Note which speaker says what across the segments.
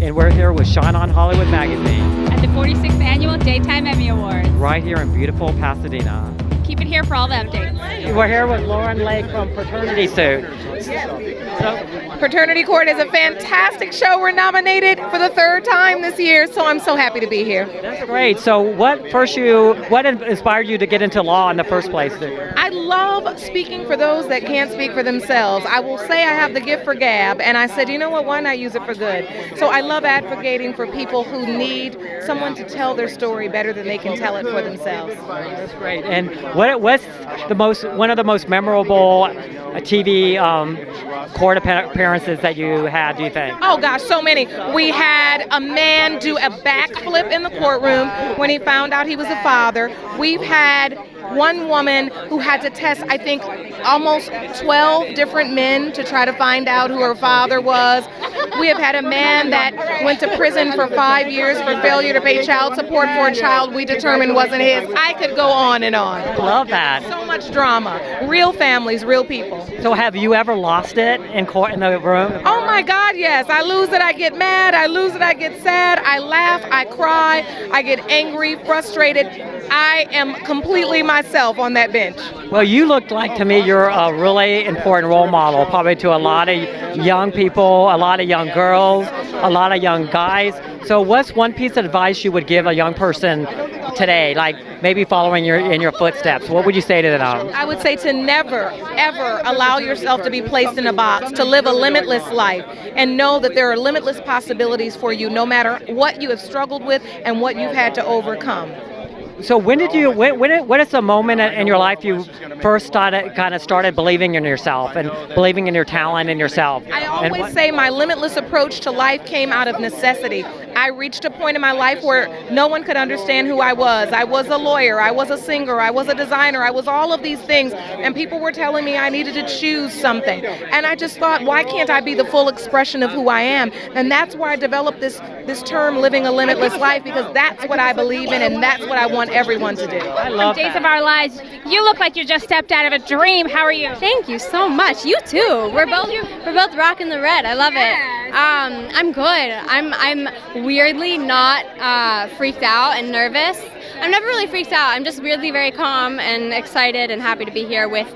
Speaker 1: and we're here with Shine On Hollywood Magazine.
Speaker 2: At the 46th Annual Daytime Emmy Awards.
Speaker 1: Right here in beautiful Pasadena.
Speaker 2: Keep it here for all the updates.
Speaker 1: We're here with Lauren Lake from Paternity Suit.
Speaker 3: Paternity Court is a fantastic show. We're nominated for the third time this year, so I'm so happy to be here.
Speaker 1: That's great. So what inspired you to get into law in the first place?
Speaker 3: I love speaking for those that can't speak for themselves. I will say I have the gift for gab, and I said, you know what, why not use it for good? So I love advocating for people who need someone to tell their story better than they can tell it for themselves.
Speaker 1: That's great. And what's one of the most memorable TV court appearances that you had, do you think?
Speaker 3: Oh gosh, so many. We had a man do a backflip in the courtroom when he found out he was a father. We've had one woman who had to test, I think, almost 12 different men to try to find out who her father was. We have had a man that went to prison for 5 years for failure to pay child support for a child we determined wasn't his. I could go on and on.
Speaker 1: Love that.
Speaker 3: So much drama. Real families, real people.
Speaker 1: So have you ever lost it in court, in the room?
Speaker 3: Oh my God, yes. I lose it, I get mad. I lose it, I get sad. I laugh, I cry. I get angry, frustrated. I am completely myself on that bench.
Speaker 1: Well, you look like, to me, you're a really important role model, probably to a lot of young people, a lot of young girls, a lot of young guys. So what's one piece of advice you would give a young person today, like maybe following in your footsteps? What would you say to them?
Speaker 3: I would say to never, ever allow yourself to be placed in a box, to live a limitless life, and know that there are limitless possibilities for you, no matter what you have struggled with and what you've had to overcome.
Speaker 1: So what is the moment in your life you first started believing in yourself and believing in your talent and yourself?
Speaker 3: I always say my limitless approach to life came out of necessity. I reached a point in my life where no one could understand who I was. I was a lawyer, I was a singer, I was a designer, I was all of these things, and people were telling me I needed to choose something. And I just thought, why can't I be the full expression of who I am? And that's why I developed this term, living a limitless life, because that's what I believe in and that's what I want everyone to do.
Speaker 1: I love
Speaker 2: Days of Our Lives, you look like you just stepped out of a dream. How are you?
Speaker 4: Thank you so much. You too. We're both rocking the red. I love it. I'm good. I'm weirdly not freaked out and nervous. I'm never really freaked out. I'm just weirdly very calm and excited and happy to be here with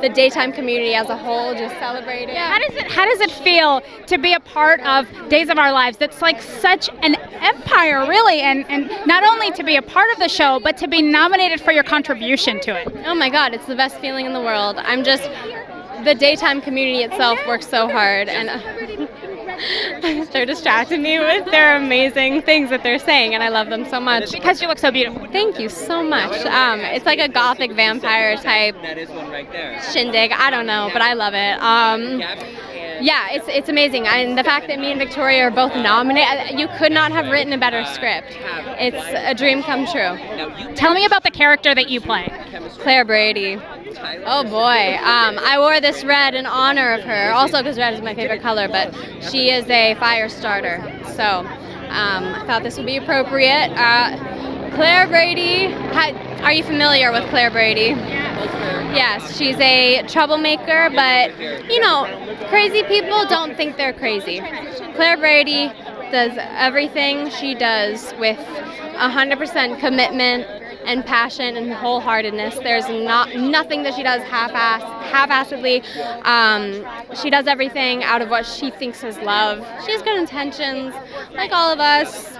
Speaker 4: the daytime community as a whole, just celebrating.
Speaker 2: Yeah. How does it feel to be a part of Days of Our Lives? That's like such an empire, really, and not only to be a part of the show, but to be nominated for your contribution to it.
Speaker 4: Oh my God, it's the best feeling in the world. The daytime community itself works so hard, and they're distracting me with their amazing things that they're saying, and I love them so much.
Speaker 2: Because you look so beautiful.
Speaker 4: Thank you so much. It's like a gothic vampire type shindig. I don't know, but I love it. Yeah, it's amazing. And the fact that me and Victoria are both nominated, you could not have written a better script. It's a dream come true.
Speaker 2: Tell me about the character that you play.
Speaker 4: Claire Brady. Oh boy, I wore this red in honor of her, also because red is my favorite color, but she is a fire starter, so I thought this would be appropriate. Claire Brady, are you familiar with Claire Brady? Yes, she's a troublemaker, but you know, crazy people don't think they're crazy. Claire Brady does everything she does with 100% commitment and passion and wholeheartedness. There's nothing that she does half-assedly. She does everything out of what she thinks is love. She has good intentions, like all of us,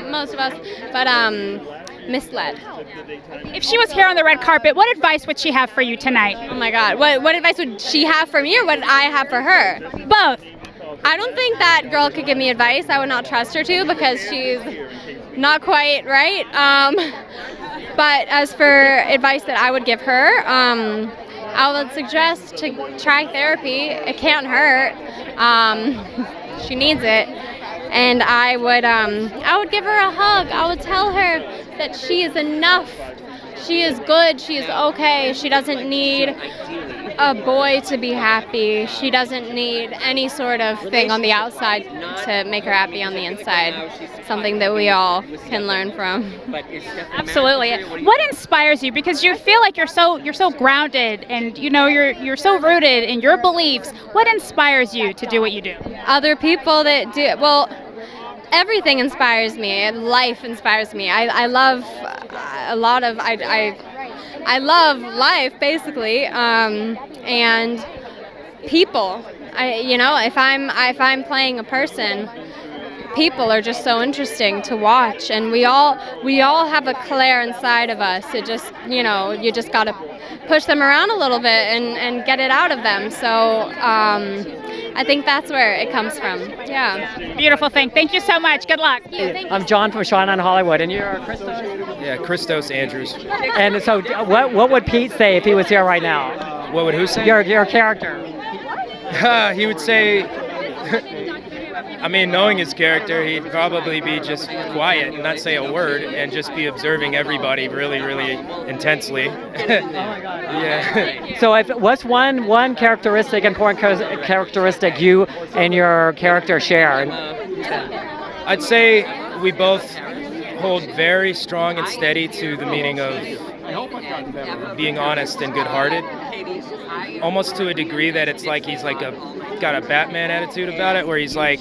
Speaker 4: most of us, but misled.
Speaker 2: If she was here on the red carpet, what advice would she have for you tonight?
Speaker 4: Oh my God, what advice would she have for me, or what did I have for her?
Speaker 2: Both.
Speaker 4: I don't think that girl could give me advice. I would not trust her to, because she's not quite right. But as for advice that I would give her, I would suggest to try therapy. It can't hurt. She needs it. And I would give her a hug. I would tell her that she is enough. She is good. She is okay. She doesn't need a boy to be happy. She doesn't need any sort of thing on the outside to make her happy on the inside. Something that we all can learn from.
Speaker 2: Absolutely. What inspires you? Because you feel like you're so grounded, and you know you're so rooted in your beliefs. What inspires you to do what you do?
Speaker 4: Other people that do well. everything inspires me. Life inspires me. I love a lot of I love life basically, and people. If I'm playing a person, people are just so interesting to watch, and we all have a Claire inside of us. It just you just gotta push them around a little bit and get it out of them. So I think that's where it comes from. Yeah.
Speaker 2: Beautiful thing. Thank you so much. Good luck.
Speaker 1: I'm John from Sean on Hollywood, and you're Kristos?
Speaker 5: Yeah, Kristos Andrews.
Speaker 1: And so what would Pete say if he was here right now?
Speaker 5: What would who say?
Speaker 1: Your character.
Speaker 5: He would say, I mean, knowing his character, he'd probably be just quiet and not say a word and just be observing everybody really, really intensely. Yeah.
Speaker 1: So what's one characteristic, important characteristic you and your character share?
Speaker 5: I'd say we both hold very strong and steady to the meaning of being honest and good-hearted, almost to a degree that it's like he's like got a Batman attitude about it, where he's like,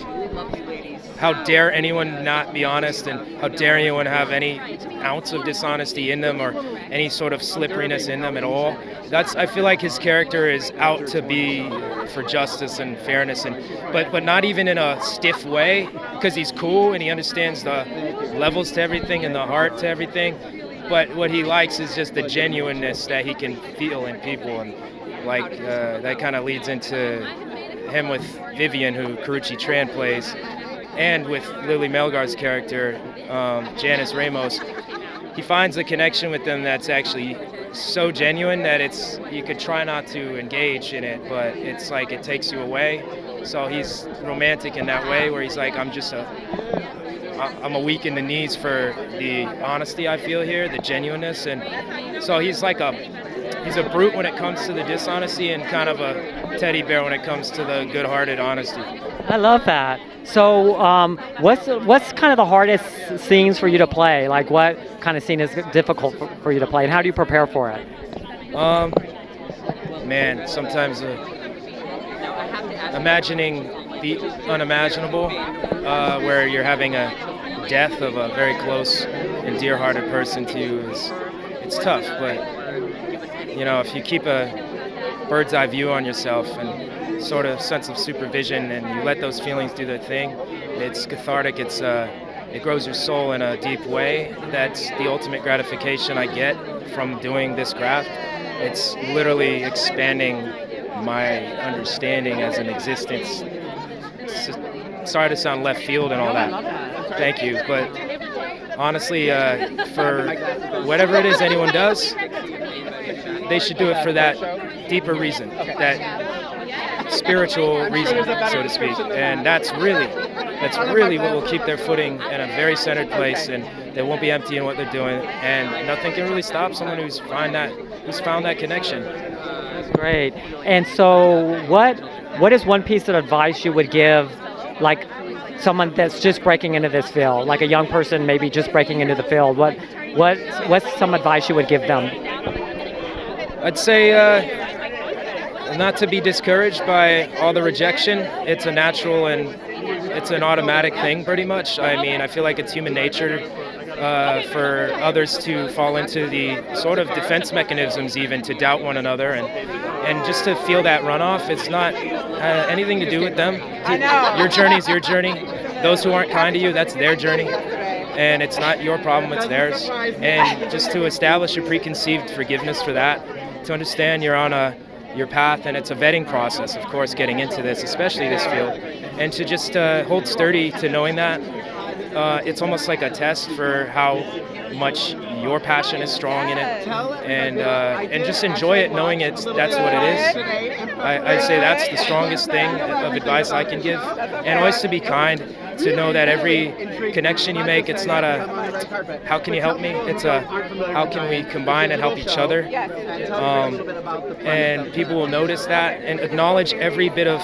Speaker 5: how dare anyone not be honest, and how dare anyone have any ounce of dishonesty in them or any sort of slipperiness in them at all. I feel like his character is out to be for justice and fairness, but not even in a stiff way, because he's cool and he understands the levels to everything and the heart to everything. But what he likes is just the genuineness that he can feel in people, and that kind of leads into him with Vivian, who Karrueche Tran plays, and with Lily Melgar's character, Janice Ramos. He finds a connection with them that's actually so genuine that you could try not to engage in it, but it's like it takes you away. So he's romantic in that way, where he's like, I'm a weak in the knees for the honesty I feel here, the genuineness, and so he's a brute when it comes to the dishonesty and kind of a teddy bear when it comes to the good-hearted honesty.
Speaker 1: I love that. So what's kind of the hardest scenes for you to play? Like, what kind of scene is difficult for you to play, and how do you prepare for it?
Speaker 5: Man, sometimes imagining the unimaginable, where you're having a death of a very close and dear-hearted person to you, it's tough, but if you keep a bird's eye view on yourself and sort of sense of supervision, and you let those feelings do their thing, it's cathartic. It grows your soul in a deep way. That's the ultimate gratification I get from doing this craft. It's literally expanding my understanding as an existence. Sorry to sound left field and all that. Thank you, but honestly, for whatever it is anyone does, they should do it for that deeper reason, that spiritual reason, so to speak. And that's really what will keep their footing in a very centered place, and they won't be empty in what they're doing, and nothing can really stop someone who's found that connection.
Speaker 1: That's great. And so what is one piece of advice you would give, like someone that's just breaking into this field, like a young person maybe just breaking into the field? What's some advice you would give them?
Speaker 5: I'd say not to be discouraged by all the rejection. It's a natural and it's an automatic thing, pretty much. I mean, I feel like it's human nature for others to fall into the sort of defense mechanisms, even to doubt one another, and just to feel that runoff. It's not anything to do with them. Your journey's your journey. Those who aren't kind to you, that's their journey. And it's not your problem, it's theirs. And just to establish a preconceived forgiveness for that, to understand you're on your path, and it's a vetting process, of course, getting into this, especially this field, and to just hold sturdy to knowing that it's almost like a test for how much your passion is strong in it, and just enjoy it, knowing that's what it is. I say that's the strongest thing of advice I can give, and always to be kind, to know that every connection you make, it's not a how can you help me, it's a how can we combine and help each other, and people will notice that and acknowledge every bit of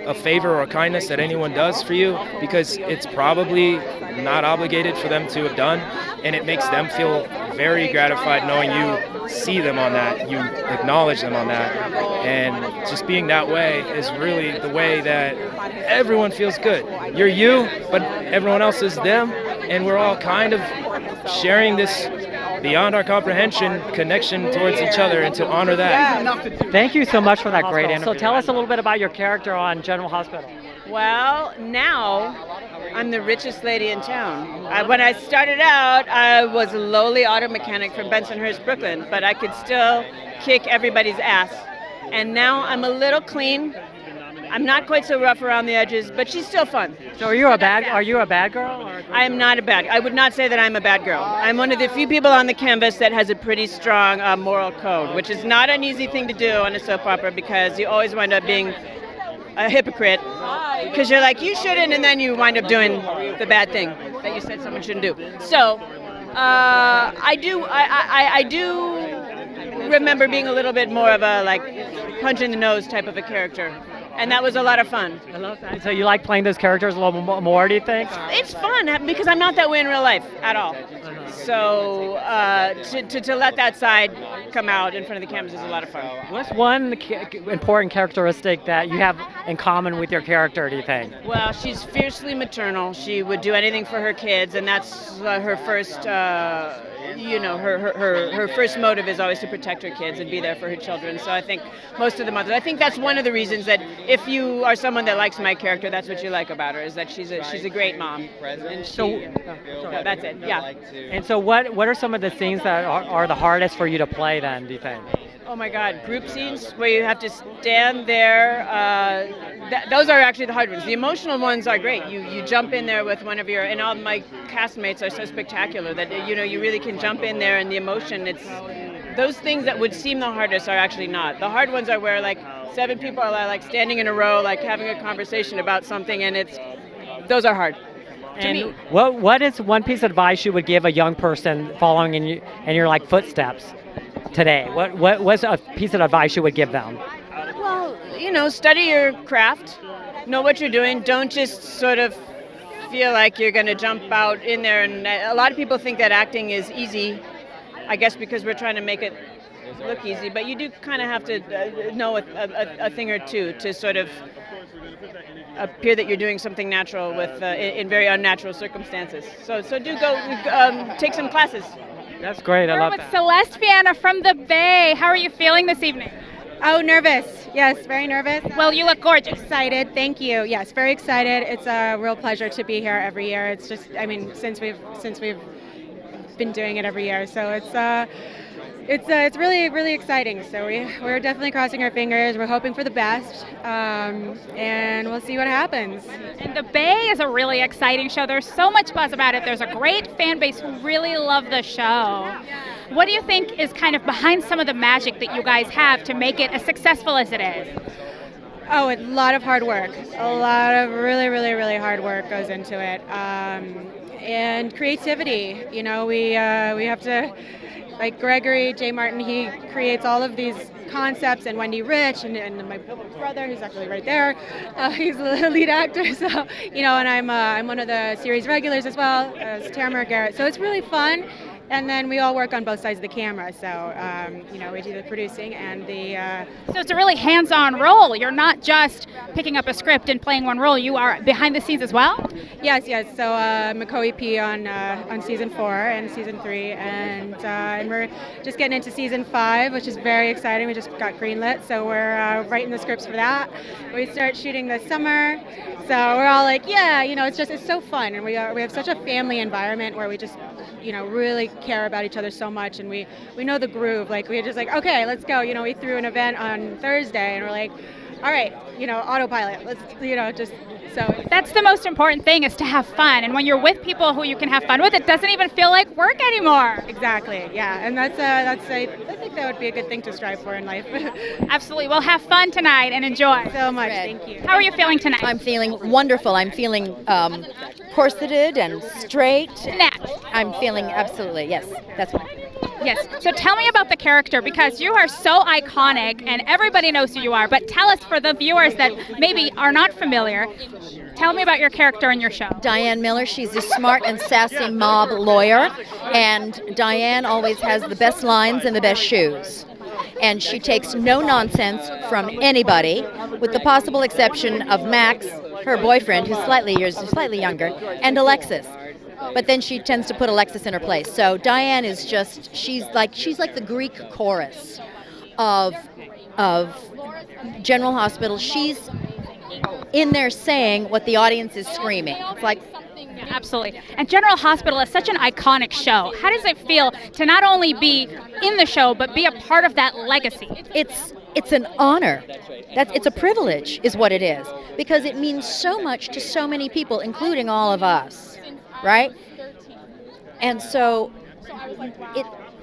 Speaker 5: a favor or kindness that anyone does for you, because it's probably not obligated for them to have done, and it makes them feel very gratified knowing you see them on that, you acknowledge them on that, and just being that way is really the way that everyone feels good. You're you, but everyone else is them, and we're all kind of sharing this beyond our comprehension connection towards each other, and to honor that.
Speaker 1: Thank you so much for that great interview. So tell us a little bit about your character on General Hospital.
Speaker 6: Well, now I'm the richest lady in town. When I started out, I was a lowly auto mechanic from Bensonhurst, Brooklyn, but I could still kick everybody's ass. And now I'm a little clean. I'm not quite so rough around the edges, but she's still fun.
Speaker 1: So are you a bad girl? Or?
Speaker 6: I am not a bad. I would not say that I'm a bad girl. I'm one of the few people on the canvas that has a pretty strong moral code, which is not an easy thing to do on a soap opera because you always wind up being a hypocrite because you're like, you shouldn't, and then you wind up doing the bad thing that you said someone shouldn't do. So I do remember being a little bit more of a like punch in the nose type of a character. And that was a lot of fun.
Speaker 1: I love that. So you like playing those characters a little more, do you think?
Speaker 6: It's fun because I'm not that way in real life at all. So to let that side come out in front of the cameras is a lot of fun.
Speaker 1: What's one important characteristic that you have in common with your character, do you think?
Speaker 6: Well, she's fiercely maternal. She would do anything for her kids, and that's her first, her first motive is always to protect her kids and be there for her children. So I think most of the mothers, I think that's one of the reasons that if you are someone that likes my character, that's what you like about her, is that she's a great mom. And that's it, yeah.
Speaker 1: And so what are some of the scenes that are the hardest for you to play then, do you think?
Speaker 6: Oh my God, group scenes where you have to stand there, those are actually the hard ones. The emotional ones are great. You jump in there with one of your, and all my castmates are so spectacular that you really can jump in there, and the emotion, it's those things that would seem the hardest are actually not. The hard ones are where like 7 people are like standing in a row, like having a conversation about something, and those are hard.
Speaker 1: And what is one piece of advice you would give a young person following in your like footsteps today? What's a piece of advice you would give them?
Speaker 6: Well, study your craft, know what you're doing. Don't just sort of feel like you're going to jump out in there. And a lot of people think that acting is easy, I guess because we're trying to make it look easy. But you do kind of have to know a thing or two to sort of appear that you're doing something natural with in very unnatural circumstances. So do go take some classes.
Speaker 1: That's great. I love
Speaker 2: with
Speaker 1: that.
Speaker 2: Celeste, Fianna from the Bay. How are you feeling this evening?
Speaker 7: Oh, nervous. Yes, very nervous.
Speaker 2: Well, you look gorgeous.
Speaker 7: Excited. Thank you. Yes, very excited. It's a real pleasure to be here every year. It's just, since we've been doing it every year, so it's really, really exciting. So we're definitely crossing our fingers. We're hoping for the best, and we'll see what happens.
Speaker 2: And the Bay is a really exciting show. There's so much buzz about it. There's a great fan base who really love the show. What do you think is kind of behind some of the magic that you guys have to make it as successful as it is?
Speaker 7: Oh, a lot of hard work. A lot of really, really, really hard work goes into it, and creativity. We have to. Like Gregory J. Martin, he creates all of these concepts, and Wendy Rich, and my brother, who's actually right there, he's the lead actor. So, and I'm one of the series regulars as well as Tamara, Garrett. So it's really fun. And then we all work on both sides of the camera. So, we do the producing and the...
Speaker 2: So it's a really hands-on role. You're not just picking up a script and playing one role. You are behind the scenes as well?
Speaker 7: Yes. So I'm a co-EP on season 4 and season 3. And we're just getting into season 5, which is very exciting. We just got greenlit. So we're writing the scripts for that. We start shooting this summer. So we're all like, it's so fun. And we have such a family environment where we just, really care about each other so much, and we know the groove. Like we're just like, okay, let's go. We threw an event on Thursday, and we're like, all right, autopilot. Let's, just so.
Speaker 2: That's the most important thing, is to have fun. And when you're with people who you can have fun with, it doesn't even feel like work anymore.
Speaker 7: Exactly. Yeah, and I think that would be a good thing to strive for in life.
Speaker 2: Absolutely. Well, have fun tonight and enjoy.
Speaker 7: So much. Thank you.
Speaker 2: How are you feeling tonight?
Speaker 8: I'm feeling wonderful. I'm feeling corseted and straight.
Speaker 2: Snatch.
Speaker 8: I'm feeling absolutely, yes, that's what.
Speaker 2: Yes. So tell me about the character, because you are so iconic and everybody knows who you are. But tell us, for the viewers that maybe are not familiar, tell me about your character in your show.
Speaker 8: Diane Miller, she's a smart and sassy mob lawyer, and Diane always has the best lines and the best shoes. And she takes no nonsense from anybody, with the possible exception of Max, her boyfriend, who's slightly younger, and Alexis. But then she tends to put Alexis in her place. So Diane is just, she's like the Greek chorus of General Hospital. She's in there saying what the audience is screaming. It's like,
Speaker 2: Absolutely. And General Hospital is such an iconic show. How does it feel to not only be in the show, but be a part of that legacy?
Speaker 8: it's an honor. It's a privilege, is what it is, because it means so much to so many people, including all of us, right? And so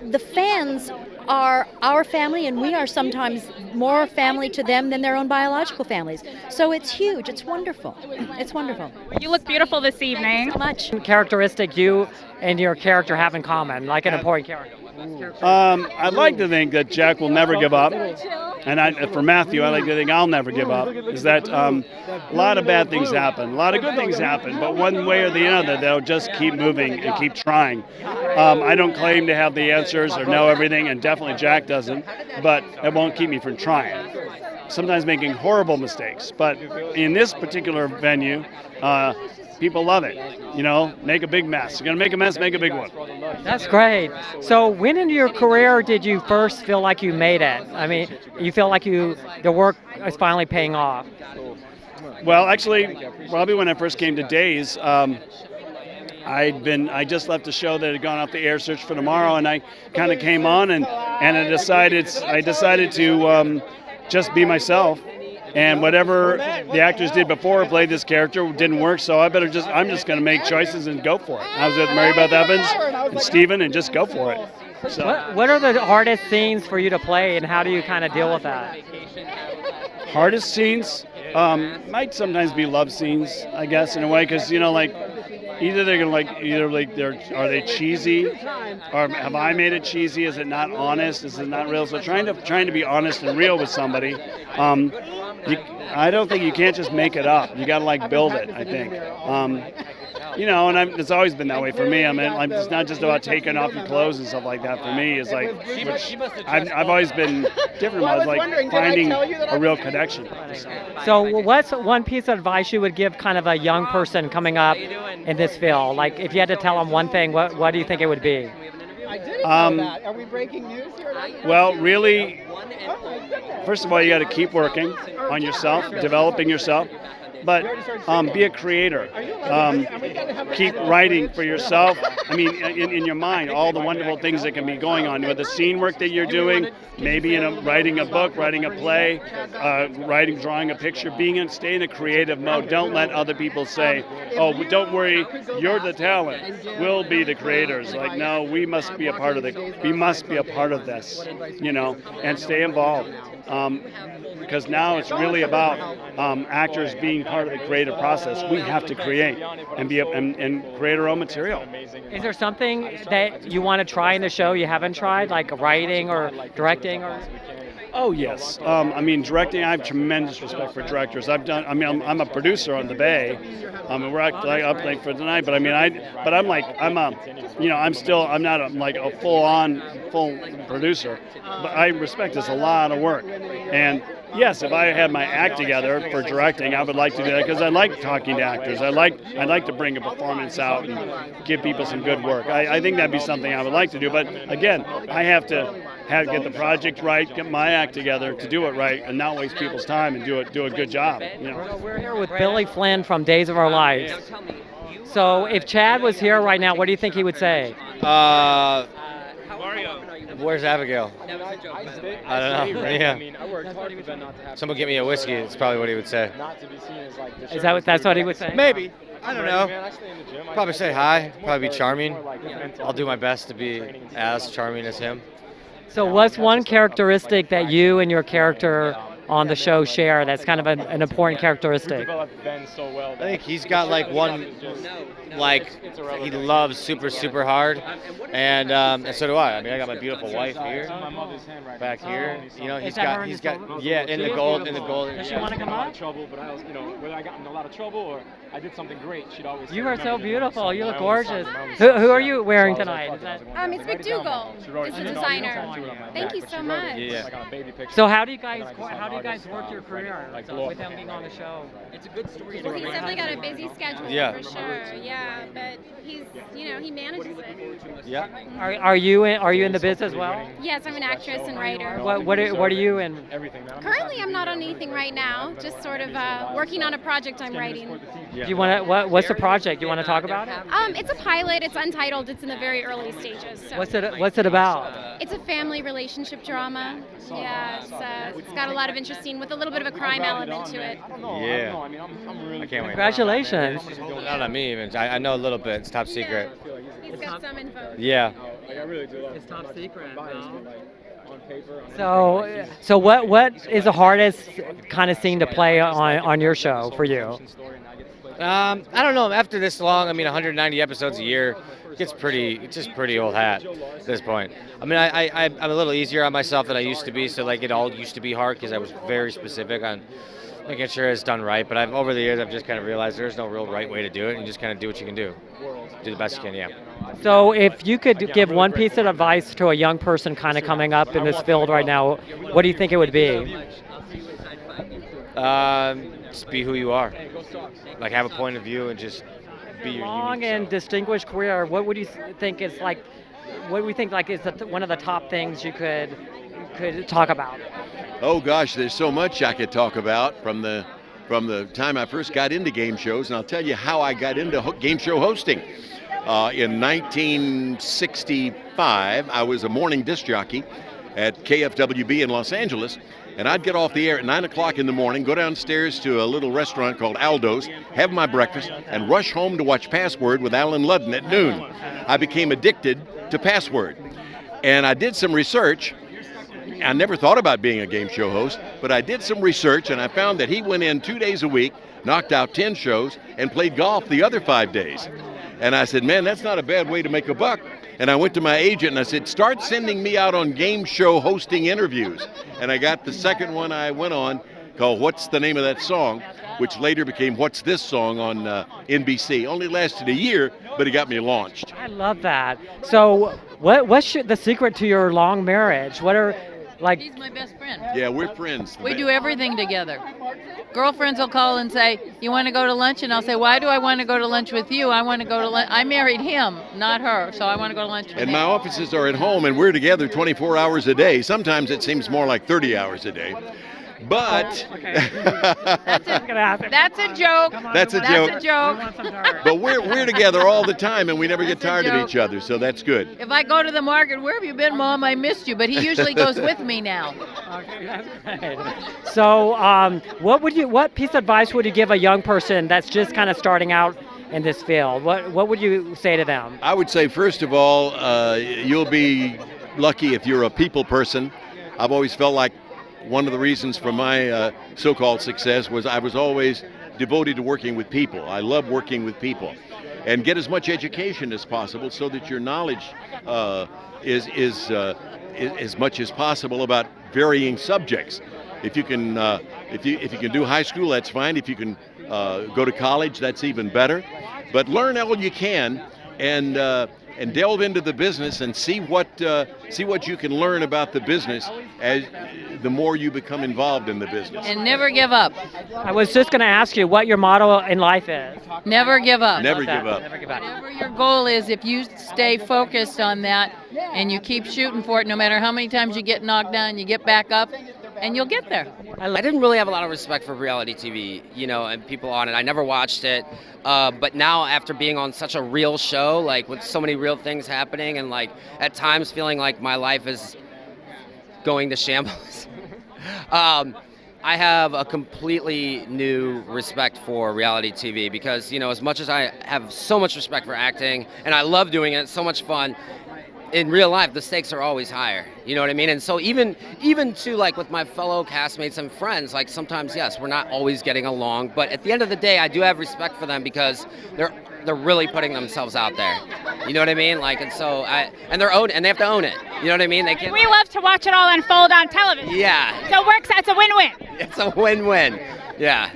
Speaker 8: the fans are our family, and we are sometimes more family to them than their own biological families. So it's huge. It's wonderful. It's wonderful.
Speaker 2: You look beautiful this evening.
Speaker 8: So much.
Speaker 1: Characteristic you and your character have in common, like an important character.
Speaker 9: I'd like to think that Jack will never give up. And for Matthew, I like to think I'll never give up. Is that a lot of bad things happen, a lot of good things happen, but one way or the other, they'll just keep moving and keep trying. I don't claim to have the answers or know everything, and definitely Jack doesn't, but it won't keep me from trying. Sometimes making horrible mistakes, but in this particular venue, people love it. You know, make a big mess. You're going to make a mess, make a big one.
Speaker 1: That's great. So when in your career did you first feel like you made it? I mean, you feel like the work is finally paying off?
Speaker 9: Well, actually, probably when I first came to Days, I just left a show that had gone off the air, Search for Tomorrow, and I kind of came on and I decided to just be myself. And whatever the actors did before played this character didn't work, so I'm just going to make choices and go for it. I was with Mary Beth Evans and Steven and just go for it. So.
Speaker 1: What are the hardest scenes for you to play, and how do you kind of deal with that?
Speaker 9: Hardest scenes might sometimes be love scenes, I guess, in a way, because like either are they cheesy, or have I made it cheesy? Is it not honest? Is it not real? So trying to be honest and real with somebody. I don't think you can't just make it up. You got to build it, I think. And it's always been that way for me. I mean, it's not just about taking off your clothes and stuff like that. For me, it's I've always been different. I was finding a real connection.
Speaker 1: So what's one piece of advice you would give kind of a young person coming up in this field? Like, if you had to tell them one thing, what do you think it would be?
Speaker 10: Are we breaking news here?
Speaker 9: Well, really, first of all, you got to keep working on yourself, developing yourself. But be a creator. Keep writing for yourself. I mean, in your mind, all the wonderful things that can be going on with the scene work that you're doing, maybe writing a book, writing a play, drawing a picture, stay in a creative mode. Don't let other people say, "Oh, don't worry, you're the talent. We'll be the creators." No, we must be a part of this, and stay involved. Because now it's really about actors being part of the creative process. We have to create and create our own material.
Speaker 1: Is there something that you want to try in the show you haven't tried, like writing or directing?
Speaker 9: Oh yes. Directing. I have tremendous respect for directors. I'm a producer on The Bay. We're actually up late for tonight, but I'm not a full producer. But I respect this a lot of work. And yes, if I had my act together for directing, I would like to do that because I like talking to actors. I like to bring a performance out and give people some good work. I think that'd be something I would like to do. But again, I have to get the project right, get my act together to do it right, and not waste people's time and do a good job.
Speaker 1: We're here with Billy Flynn from Days of Our Lives. So if Chad was here right now, what do you think he would say?
Speaker 11: Where's Abigail? I don't know. Yeah. Someone get me a whiskey. It's probably what he would say.
Speaker 1: That's what he would say?
Speaker 11: Maybe. I don't know. Probably say hi. Probably be charming. I'll do my best to be as charming as him.
Speaker 1: So what's one characteristic that you and your character on the show share that's kind of an important characteristic?
Speaker 11: I think he's got like one, like he loves super hard, and so do I. I mean, I got my beautiful wife here, back here. You know, he's got yeah, in the gold.
Speaker 1: Does she want to come up?
Speaker 12: But I was, whether I got in a lot of trouble or I did something great, she'd always.
Speaker 1: You are so beautiful. You look gorgeous. Who are you wearing tonight? Is that...
Speaker 13: It's McDougal. It's a designer. Thank you so much.
Speaker 11: Yeah.
Speaker 1: So how do you guys work your career with them being on the show?
Speaker 13: It's a good story. Well, he's definitely got a busy schedule for sure. Yeah, but he's he manages it.
Speaker 11: Yeah.
Speaker 1: Are you in the biz as well?
Speaker 13: Yes, I'm an actress and writer.
Speaker 1: What are you in?
Speaker 13: Currently, I'm not on anything right now. Just sort of working on a project I'm writing.
Speaker 1: Do you want to? What's the project? You want to talk about it?
Speaker 13: It's a pilot. It's untitled. It's in the very early stages. So.
Speaker 1: What's it about?
Speaker 13: It's a family relationship drama. Yeah, it's got a lot of interesting with a little bit of a crime element to it.
Speaker 11: Yeah. I can't wait.
Speaker 1: Congratulations.
Speaker 11: Not on me even. I know a little bit. It's top secret.
Speaker 13: He's got some info.
Speaker 11: Yeah.
Speaker 1: It's top secret. So what is the hardest kind of scene to play on your show for you?
Speaker 11: I don't know. After this long, 190 episodes a year, it's just pretty old hat at this point. I'm a little easier on myself than I used to be, so it all used to be hard because I was very specific on making sure it's done right. But over the years, I've just kind of realized there's no real right way to do it, and you just kind of do what you can do. Do the best you can, yeah.
Speaker 1: So if you could give one piece of advice to a young person kind of coming up in this field right now, what do you think it would be?
Speaker 11: Just be who you are. Have a point of view and just be your
Speaker 1: long and distinguished career. What would you think is like? What do we think is one of the top things you could talk about?
Speaker 14: Oh gosh, there's so much I could talk about from the time I first got into game shows, and I'll tell you how I got into game show hosting. In 1965, I was a morning disc jockey at KFWB in Los Angeles, and I'd get off the air at 9 o'clock in the morning, go downstairs to a little restaurant called Aldo's, have my breakfast, and rush home to watch Password with Alan Ludden at noon. I became addicted to Password, and I did some research. I never thought about being a game show host, but I did some research, and I found that he went in 2 days a week, knocked out 10 shows, and played golf the other 5 days. And I said, man, that's not a bad way to make a buck. And I went to my agent and I said, start sending me out on game show hosting interviews. And I got the second one I went on called What's the Name of That Song, which later became What's This Song on NBC. Only lasted a year, but it got me launched.
Speaker 1: I love that. So what's the secret to your long marriage? What are
Speaker 15: He's my best friend.
Speaker 14: Yeah, we're friends.
Speaker 15: We do everything together. Girlfriends will call and say, you want to go to lunch? And I'll say, why do I want to go to lunch with you? I want to go to lunch. I married him, not her, so I want to go to lunch with him.
Speaker 14: And my offices are at home, and we're together 24 hours a day. Sometimes it seems more like 30 hours a day. But
Speaker 15: that's a joke.
Speaker 14: That's a joke. But we're together all the time, and we never get tired of each other, so that's good.
Speaker 15: If I go to the market, where have you been, Mom? I missed you. But he usually goes with me now.
Speaker 1: Okay, that's great. So, what piece of advice would you give a young person that's just kind of starting out in this field? What would you say to them?
Speaker 14: I would say, first of all, you'll be lucky if you're a people person. I've always felt like one of the reasons for my so-called success was I was always devoted to working with people. I love working with people. And get as much education as possible so that your knowledge is as much as possible about varying subjects. If you can if you can do high school, that's fine. If you can go to college, that's even better. But learn all you can and delve into the business and see what you can learn about the business as the more you become involved in the business.
Speaker 15: And never give up.
Speaker 1: I was just going to ask you what your motto in life is.
Speaker 15: Never give up.
Speaker 14: Never give up.
Speaker 1: Never give up.
Speaker 15: Whatever your goal is, if you stay focused on that and you keep shooting for it, no matter how many times you get knocked down, you get back up, and you'll get there.
Speaker 16: I didn't really have a lot of respect for reality TV, and people on it. I never watched it, but now after being on such a real show, with so many real things happening, and at times feeling like my life is going to shambles, I have a completely new respect for reality TV because, as much as I have so much respect for acting and I love doing it, it's so much fun. in real life, the stakes are always higher. You know what I mean? And so even to like with my fellow castmates and friends, like sometimes, yes, we're not always getting along, but at the end of the day, I do have respect for them because they're really putting themselves out there. You know what I mean? Like, and so and they have to own it. You know what I mean? They can't.
Speaker 2: We love to watch it all unfold on television.
Speaker 16: Yeah.
Speaker 2: So it works. It's a win-win.
Speaker 16: It's a win-win. Yeah.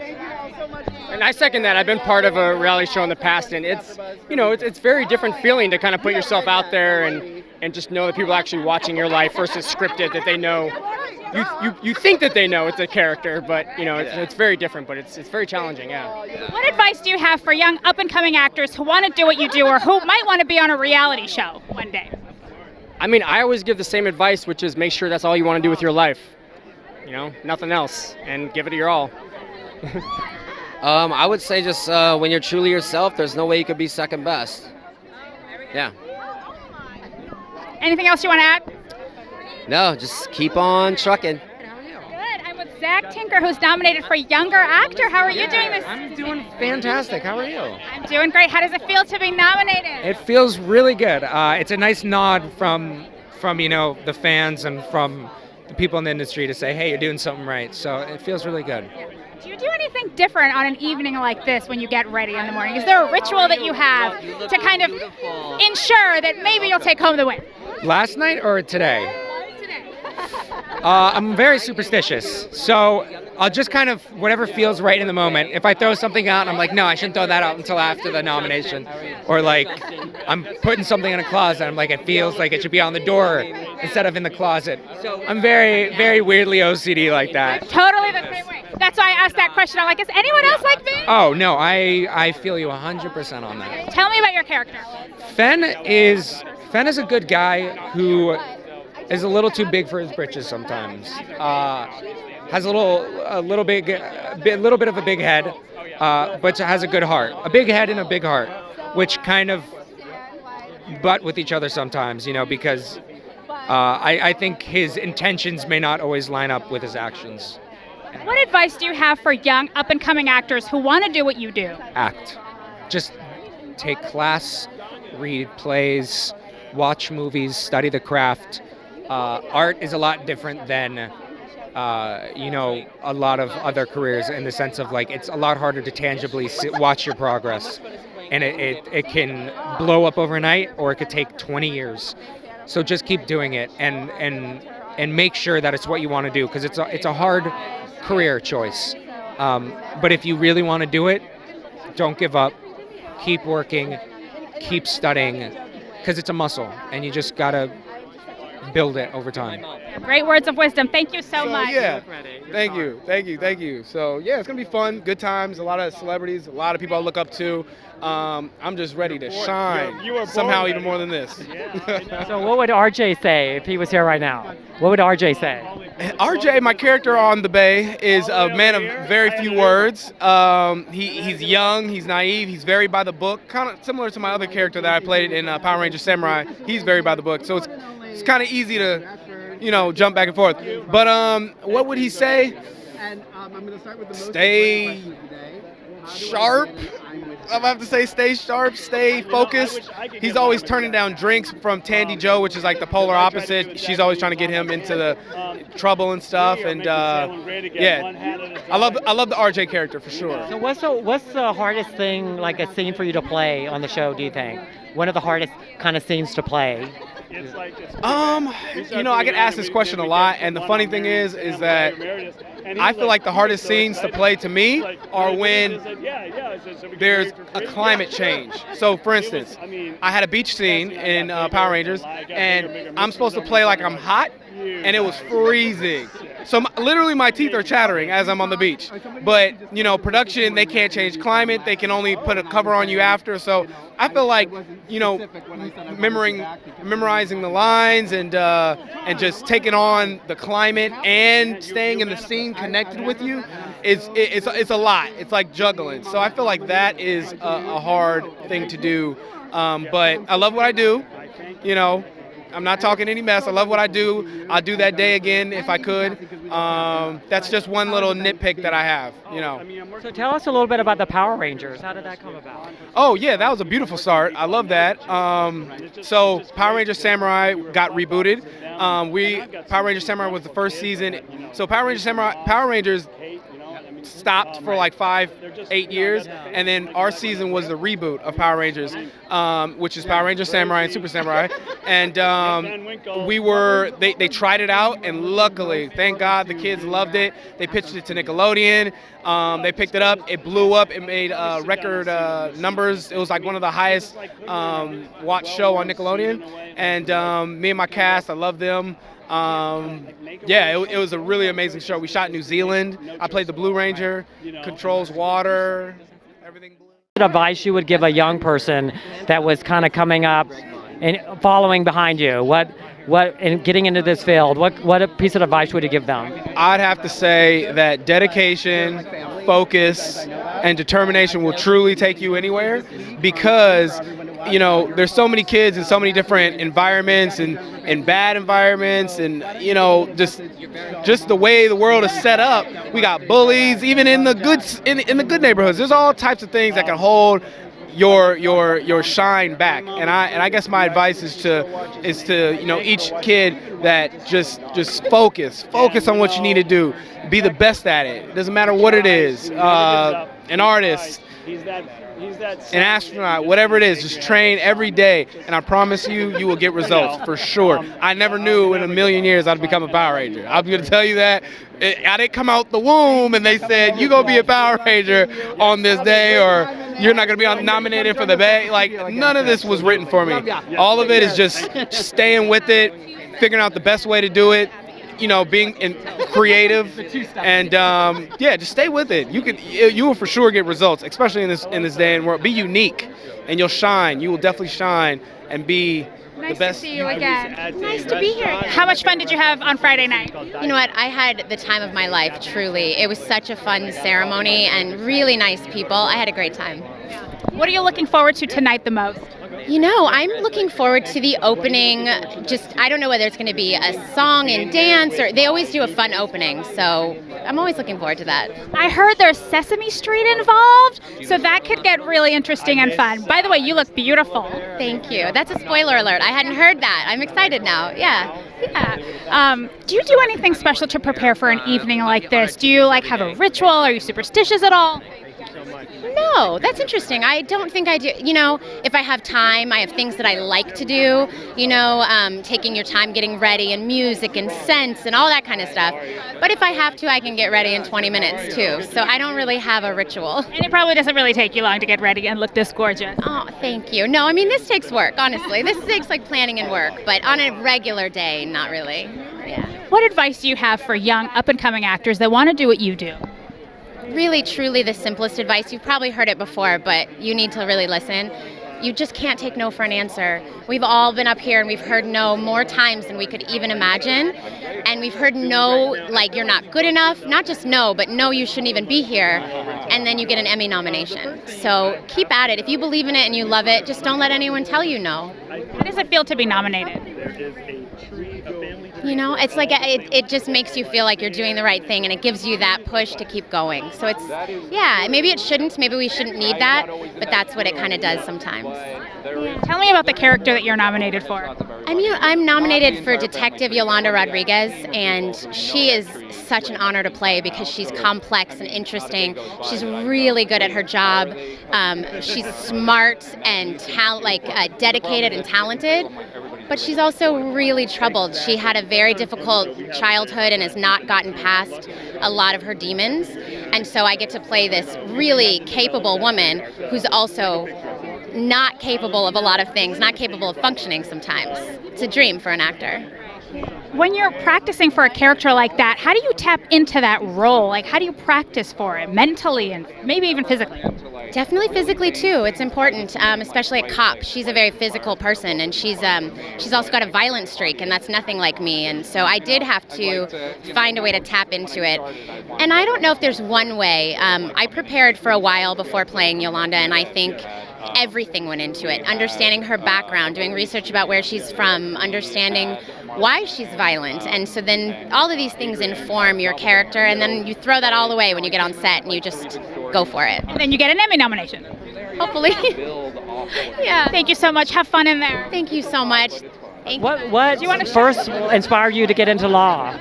Speaker 17: And I second that. I've been part of a reality show in the past, and it's very different feeling to kind of put yourself out there and just know that people are actually watching your life versus scripted, that they know. You think that they know it's a character, but it's very different. But it's very challenging. Yeah.
Speaker 2: What advice do you have for young up-and-coming actors who want to do what you do, or who might want to be on a reality show one day?
Speaker 17: I mean, I always give the same advice, which is make sure that's all you want to do with your life. Nothing else, and give it your all.
Speaker 16: I would say just when you're truly yourself, there's no way you could be second best. Yeah.
Speaker 2: Anything else you want to add?
Speaker 16: No, just keep on trucking.
Speaker 2: Good. I'm with Zach Tinker, who's nominated for Younger Actor. How are you doing this?
Speaker 18: I'm doing fantastic. How are you?
Speaker 2: I'm doing great. How does it feel to be nominated?
Speaker 18: It feels really good. It's a nice nod from the fans and from the people in the industry to say, hey, you're doing something right. So it feels really good.
Speaker 2: Do you do anything different on an evening like this when you get ready in the morning? Is there a ritual that you have to kind of ensure that maybe you'll take home the win?
Speaker 18: Last night or today? I'm very superstitious, so I'll just kind of whatever feels right in the moment. If I throw something out and I'm like, no, I shouldn't throw that out until after the nomination, or like I'm putting something in a closet, I'm like, it feels like it should be on the door instead of in the closet. I'm very, very weirdly OCD like that.
Speaker 2: Totally the same way. That's why I asked that question. I'm like, is anyone else like me?
Speaker 18: Oh, no, I feel you 100% on that.
Speaker 2: Tell me about your character.
Speaker 18: Fenn is a good guy who is a little too big for his britches sometimes. Has a little bit of a big head, but has a good heart. A big head and a big heart, which kind of butt with each other sometimes, because I think his intentions may not always line up with his actions.
Speaker 2: What advice do you have for young up-and-coming actors who want to do what you do?
Speaker 18: Act. Just take class, read plays, watch movies, study the craft. Art is a lot different than, a lot of other careers in the sense of like it's a lot harder to tangibly watch your progress, and it can blow up overnight or it could take 20 years. So just keep doing it and make sure that it's what you want to do, because it's a hard career choice. But if you really want to do it, don't give up. Keep working, keep studying, because it's a muscle and you just gotta build it over time.
Speaker 2: Great words of wisdom. Thank you so much.
Speaker 19: Yeah, thank you. So yeah, it's gonna be fun, good times, a lot of celebrities, a lot of people I look up to. I'm just ready to shine somehow even more than this.
Speaker 1: So what would RJ say if he was here right now? What would RJ say?
Speaker 19: RJ, my character on The Bay, is a man of very few words. He's young, he's naive, he's very by the book, kind of similar to my other character that I played in Power Rangers Samurai. He's very by the book, so it's kind of easy to, jump back and forth. But what would he say? Stay sharp. I have to say stay sharp, stay focused. He's always turning down drinks from Tandy Joe, which is like the polar opposite. She's always trying to get him into the trouble and stuff. And I love the RJ character for sure.
Speaker 1: So what's the hardest thing, like a scene for you to play on the show, do you think? One of the hardest kind of scenes to play?
Speaker 19: I get asked this question a lot, and the funny thing is that I feel like the hardest scenes to play to me are when there's a climate change. So, for instance, I had a beach scene in Power Rangers, and I'm supposed to play like I'm hot, and it was freezing. So literally my teeth are chattering as I'm on the beach. But, production, they can't change climate. They can only put a cover on you after. So I feel like, memorizing the lines and just taking on the climate and staying in the scene connected with you it's a lot. It's like juggling. So I feel like that is a hard thing to do. But I love what I do. I'm not talking any mess. I love what I do. I'll do that day again if I could. That's just one little nitpick that I have, you know.
Speaker 1: So tell us a little bit about the Power Rangers. How did that come about?
Speaker 19: Oh, yeah, that was a beautiful start. I love that. So Power Rangers Samurai got rebooted. Power Rangers Samurai was the first season. So Power Rangers stopped for like 5-8 years, and then our season was the reboot of Power Rangers, which is Power Rangers Samurai and Super Samurai. And they tried it out, and luckily, thank God, the kids loved it. They pitched it to Nickelodeon. They picked it up. It blew up. It made record numbers. It was like one of the highest watched show on Nickelodeon. And me and my cast, I love them. It was a really amazing show. We shot in New Zealand. I played the Blue Ranger, controls water, everything blue.
Speaker 1: What advice you would give a young person that was kind of coming up and following behind you? What and getting into this field, what a piece of advice would you give them?
Speaker 19: I'd have to say that dedication, focus, and determination will truly take you anywhere, because you know, there's so many kids in so many different environments and bad environments, and you know, just the way the world is set up. We got bullies even in the good neighborhoods. There's all types of things that can hold your shine back. And I guess my advice is to you know, each kid that just focus on what you need to do. Be the best at it. It doesn't matter what it is. An artist, an astronaut, whatever it is, just train every day, and I promise you will get results for sure. I never knew in a million years I'd become a Power Ranger. I'm going to tell you that. I didn't come out the womb and they said, you going to be a Power Ranger on this day, or you're not going to be nominated for the Bay. Like, none of this was written for me. All of it is just staying with it, figuring out the best way to do it, you know, being creative, and just stay with it. You will for sure get results, especially in this day and world. Be unique, and you'll shine. You will definitely shine and be the best.
Speaker 2: Nice to see you again. Nice to be here. How much fun did you have on Friday night?
Speaker 20: You know what? I had the time of my life, truly. It was such a fun ceremony and really nice people. I had a great time.
Speaker 2: What are you looking forward to tonight the most?
Speaker 20: You know, I'm looking forward to the opening. I don't know whether it's going to be a song and dance, or they always do a fun opening, so I'm always looking forward to that.
Speaker 2: I heard there's Sesame Street involved, so that could get really interesting and fun. By the way, you look beautiful.
Speaker 20: Thank you. That's a spoiler alert. I hadn't heard that. I'm excited now. Yeah.
Speaker 2: Do you do anything special to prepare for an evening like this? Do you have a ritual? Are you superstitious at all?
Speaker 20: No, that's interesting. I don't think I do. You know, if I have time, I have things that I like to do, you know, taking your time getting ready, and music and scents and all that kind of stuff. But if I have to, I can get ready in 20 minutes too. So I don't really have a ritual.
Speaker 2: And it probably doesn't really take you long to get ready and look this gorgeous.
Speaker 20: Oh, thank you. No, I mean, this takes work, honestly. This takes planning and work, but on a regular day, not really. Yeah.
Speaker 2: What advice do you have for young up-and-coming actors that want to do what you do?
Speaker 20: Really, truly the simplest advice. You've probably heard it before, but you need to really listen. You just can't take no for an answer. We've all been up here and we've heard no more times than we could even imagine. And we've heard no, like you're not good enough, not just no, but no, you shouldn't even be here. And then you get an Emmy nomination. So keep at it. If you believe in it and you love it, just don't let anyone tell you no.
Speaker 2: How does it feel to be nominated?
Speaker 20: You know, it's like it just makes you feel like you're doing the right thing, and it gives you that push to keep going. So it's, yeah, maybe it shouldn't, maybe we shouldn't need that, but that's what it kind of does sometimes.
Speaker 2: Tell me about the character that you're nominated for.
Speaker 20: I'm nominated for Detective Yolanda Rodriguez, and she is such an honor to play because she's complex and interesting. She's really good at her job. She's smart and dedicated and talented. But she's also really troubled. She had a very difficult childhood and has not gotten past a lot of her demons. And so I get to play this really capable woman who's also not capable of a lot of things, not capable of functioning sometimes. It's a dream for an actor.
Speaker 2: When you're practicing for a character like that, how do you tap into that role? Like, how do you practice for it mentally and maybe even physically?
Speaker 20: Definitely physically too. It's important, especially a cop. She's a very physical person, and she's also got a violent streak, and that's nothing like me. And so I did have to find a way to tap into it. And I don't know if there's one way. I prepared for a while before playing Yolanda, and I think everything went into it. Understanding her background, doing research about where she's from, understanding why she's violent. And so then all of these things inform your character, and then you throw that all away when you get on set and you just go for it.
Speaker 2: And then you get an Emmy nomination.
Speaker 20: Hopefully. Yeah.
Speaker 2: Thank you so much. Have fun in there.
Speaker 20: Thank you so much.
Speaker 1: What first inspired you to get into law?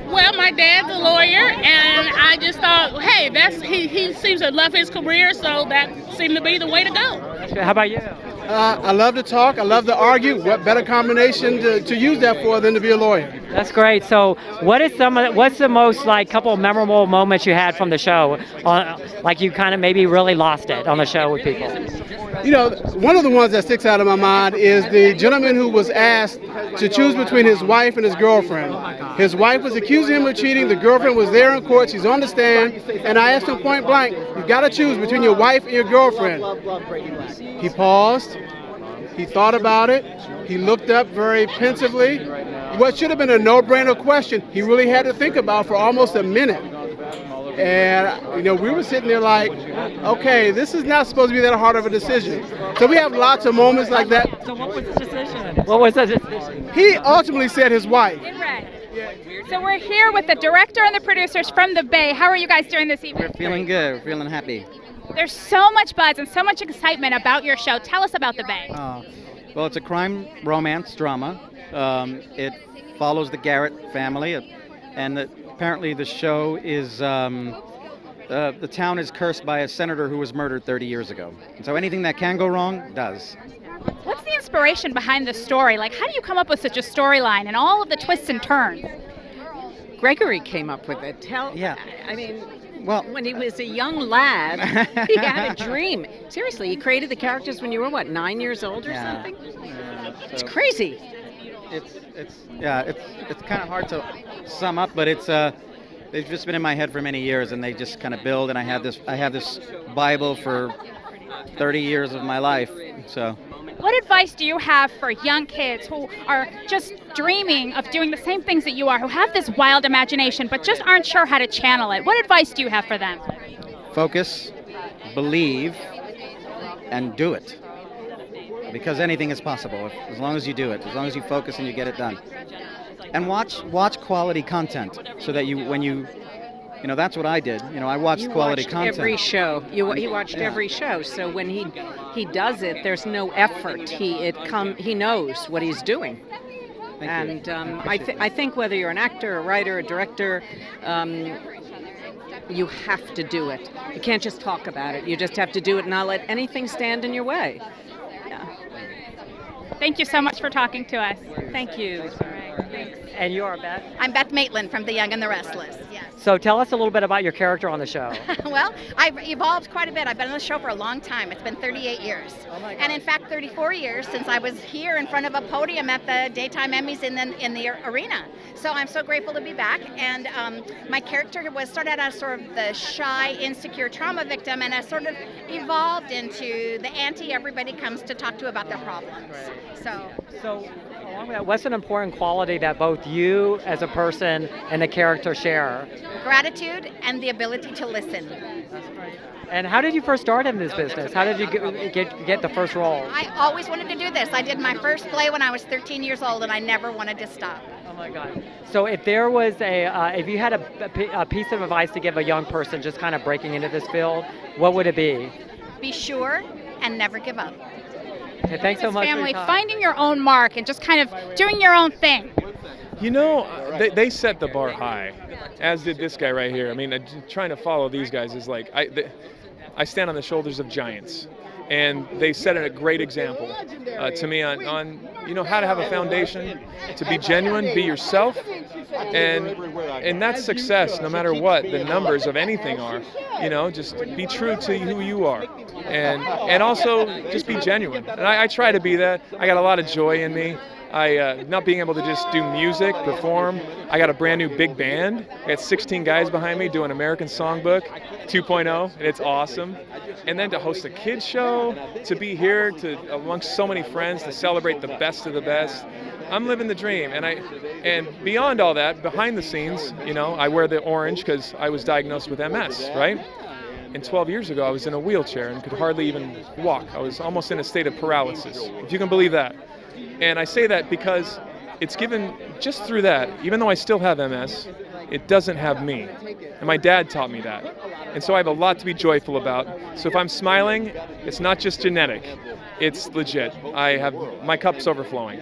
Speaker 21: Well, my dad's a lawyer, and I just thought, hey, he seems to love his career, so that seemed to be the way to go.
Speaker 1: How about you?
Speaker 10: I love to talk. I love to argue. What better combination to use that for than to be a lawyer?
Speaker 1: That's great. So, what's the most couple of memorable moments you had from the show? Like you kind of maybe really lost it on the show with people.
Speaker 10: You know, one of the ones that sticks out of my mind is the gentleman who was asked to choose between his wife and his girlfriend. His wife was accusing him of cheating. The girlfriend was there in court. She's on the stand. And I asked him point blank, you've got to choose between your wife and your girlfriend. He paused. He thought about it. He looked up very pensively. What should have been a no-brainer question, he really had to think about for almost a minute. And, we were sitting there like, okay, this is not supposed to be that hard of a decision. So we have lots of moments like that.
Speaker 1: So what was the decision? What was the decision?
Speaker 10: He ultimately said his wife.
Speaker 2: So we're here with the director and the producers from the Bay. How are you guys doing this evening?
Speaker 22: We're feeling good. We're feeling happy.
Speaker 2: There's so much buzz and so much excitement about your show. Tell us about the Bay.
Speaker 22: Well, it's a crime romance drama. It follows the Garrett family, and apparently the show is the town is cursed by a senator who was murdered 30 years ago. And so anything that can go wrong does.
Speaker 2: What's the inspiration behind the story? Like, how do you come up with such a storyline and all of the twists and turns?
Speaker 23: Gregory came up with it. When he was a young lad, he had a dream. Seriously, he created the characters when you were, 9 years old or something? It's crazy.
Speaker 22: It's kind of hard to sum up, but they've just been in my head for many years, and they just kind of build. And I have this Bible for 30 years of my life. So.
Speaker 2: What advice do you have for young kids who are just dreaming of doing the same things that you are, who have this wild imagination but just aren't sure how to channel it? What advice do you have for them?
Speaker 22: Focus, believe, and do it. Because anything is possible as long as you do it, as long as you focus and you get it done. And watch quality content so that that's what I did. I watched quality content.
Speaker 23: Every show. He watched every show. So when he does it, there's no effort. He knows what he's doing. I think whether you're an actor, a writer, a director, you have to do it. You can't just talk about it. You just have to do it and not let anything stand in your way.
Speaker 2: Thank you so much for talking to us.
Speaker 23: Thank you.
Speaker 2: All right, thanks.
Speaker 1: And you are Beth?
Speaker 8: I'm Beth Maitland from The Young and the Restless. Yes.
Speaker 1: So tell us a little bit about your character on the show.
Speaker 8: Well, I've evolved quite a bit. I've been on the show for a long time. It's been 38 years. Oh my God. And in fact, 34 years since I was here in front of a podium at the Daytime Emmys in the arena. So I'm so grateful to be back. And my character started out as sort of the shy, insecure trauma victim, and has sort of evolved into the auntie everybody comes to talk to about their problems.
Speaker 1: So along with that, what's an important quality that both you as a person and the character share?
Speaker 8: Gratitude and the ability to listen.
Speaker 1: And how did you first start in this business? How did you get the first role?
Speaker 8: I always wanted to do this. I did my first play when I was 13 years old, and I never wanted to stop.
Speaker 1: Oh my God. So if there was if you had a piece of advice to give a young person just kind of breaking into this field, what would it be?
Speaker 8: Be sure and never give up.
Speaker 1: Okay, thanks so much.
Speaker 2: Family, finding your own mark and just kind of doing your own thing.
Speaker 12: They set the bar high, as did this guy right here. I mean, trying to follow these guys is like, I stand on the shoulders of giants, and they set a great example to me on how to have a foundation, to be genuine, be yourself, and that's success no matter what the numbers of anything are. Just be true to who you are, and also just be genuine. And I try to be that. I got a lot of joy in me. Not being able to just do music, perform. I got a brand new big band. I got 16 guys behind me doing American Songbook 2.0, and it's awesome. And then to host a kids show, to be here amongst so many friends, to celebrate the best of the best. I'm living the dream, and beyond all that, behind the scenes, I wear the orange because I was diagnosed with MS, right? And 12 years ago, I was in a wheelchair and could hardly even walk. I was almost in a state of paralysis, if you can believe that. And I say that because it's given, just through that, even though I still have MS, it doesn't have me. And my dad taught me that. And so I have a lot to be joyful about. So if I'm smiling, it's not just genetic, it's legit. My cup's overflowing.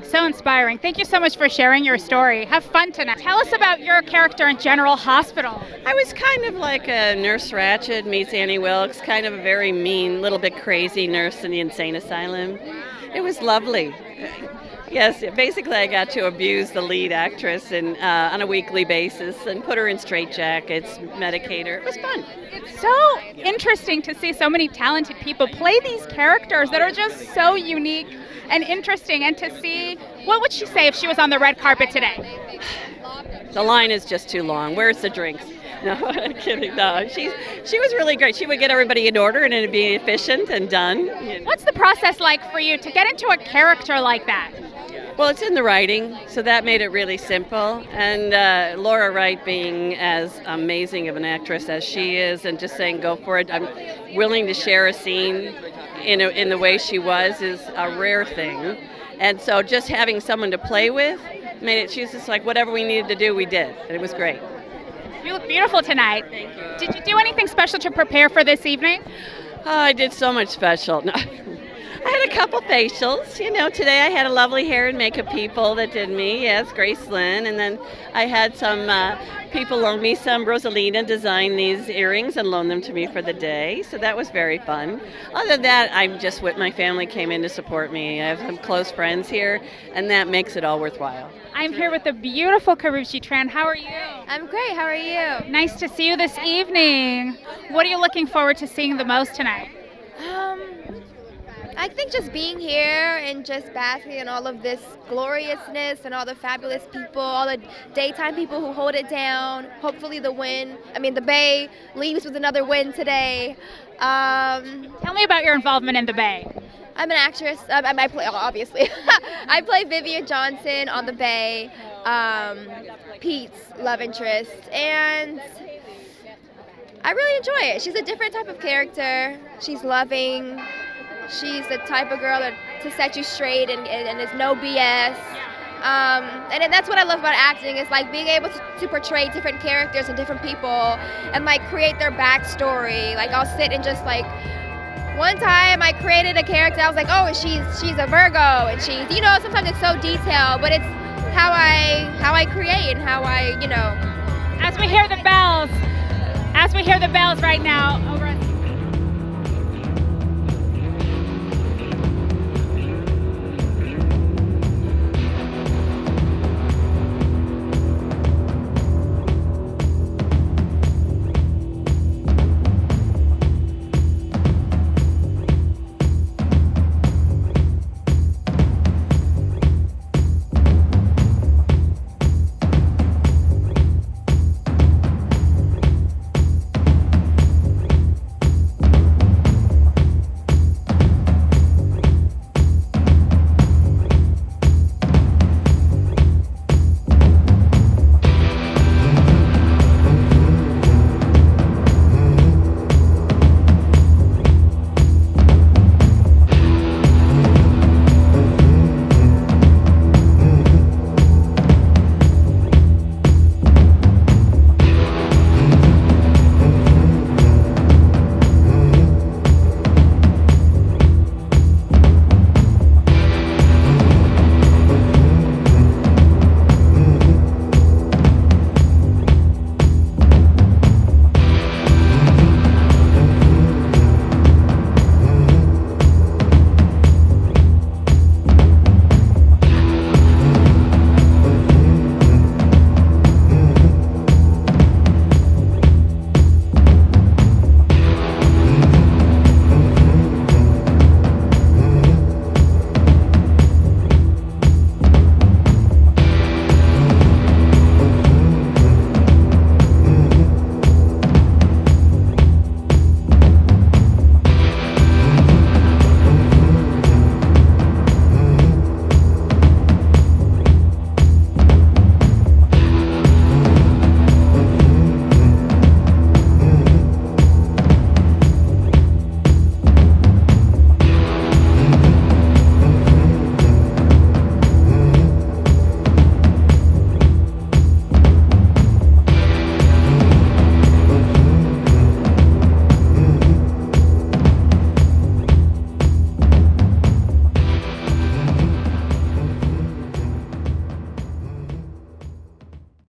Speaker 2: So inspiring. Thank you so much for sharing your story. Have fun tonight. Tell us about your character in General Hospital.
Speaker 3: I was kind of like a Nurse Ratched meets Annie Wilkes, kind of a very mean, little bit crazy nurse in the insane asylum. It was lovely. Yes, basically I got to abuse the lead actress on a weekly basis and put her in straitjackets, medicate her. It was fun.
Speaker 2: It's so interesting to see so many talented people play these characters that are just so unique and interesting, and to see, what would she say if she was on the red carpet today?
Speaker 3: The line is just too long. Where's the drinks? No, I'm kidding. No, she was really great. She would get everybody in order and it'd be efficient and done.
Speaker 2: What's the process like for you to get into a character like that?
Speaker 3: Well, it's in the writing, so that made it really simple. And Laura Wright being as amazing of an actress as she is, and just saying go for it. I'm willing to share a scene in the way she was is a rare thing. And so just having someone to play with made it, she was just like, whatever we needed to do, we did. And it was great.
Speaker 2: You look beautiful tonight. Thank you. Did you do anything special to prepare for this evening?
Speaker 3: Oh, I did so much special. No. I had a couple facials. Today I had a lovely hair and makeup people that did me. Yes, Grace Lynn. And then I had some people loan me some. Rosalina designed these earrings and loaned them to me for the day. So that was very fun. Other than that, I'm just with my family came in to support me. I have some close friends here, and that makes it all worthwhile.
Speaker 2: I'm here with the beautiful Karrueche Tran. How are you?
Speaker 4: I'm great. How are you?
Speaker 2: Nice to see you this evening. What are you looking forward to seeing the most tonight?
Speaker 4: I think just being here and just basking in all of this gloriousness and all the fabulous people, all the daytime people who hold it down. Hopefully the Bay leaves with another win today.
Speaker 2: Tell me about your involvement in the Bay.
Speaker 4: I'm an actress. I play, obviously. I play Vivian Johnson on the Bay, Pete's love interest, and I really enjoy it. She's a different type of character. She's loving. She's the type of girl to set you straight and there's no BS. And that's what I love about acting, is like being able to portray different characters and different people and like create their backstory. Like I'll sit and just like, one time I created a character, I was like, oh, she's a Virgo, and she's, sometimes it's so detailed, but it's how I create and how I,
Speaker 2: As we hear the bells right now over at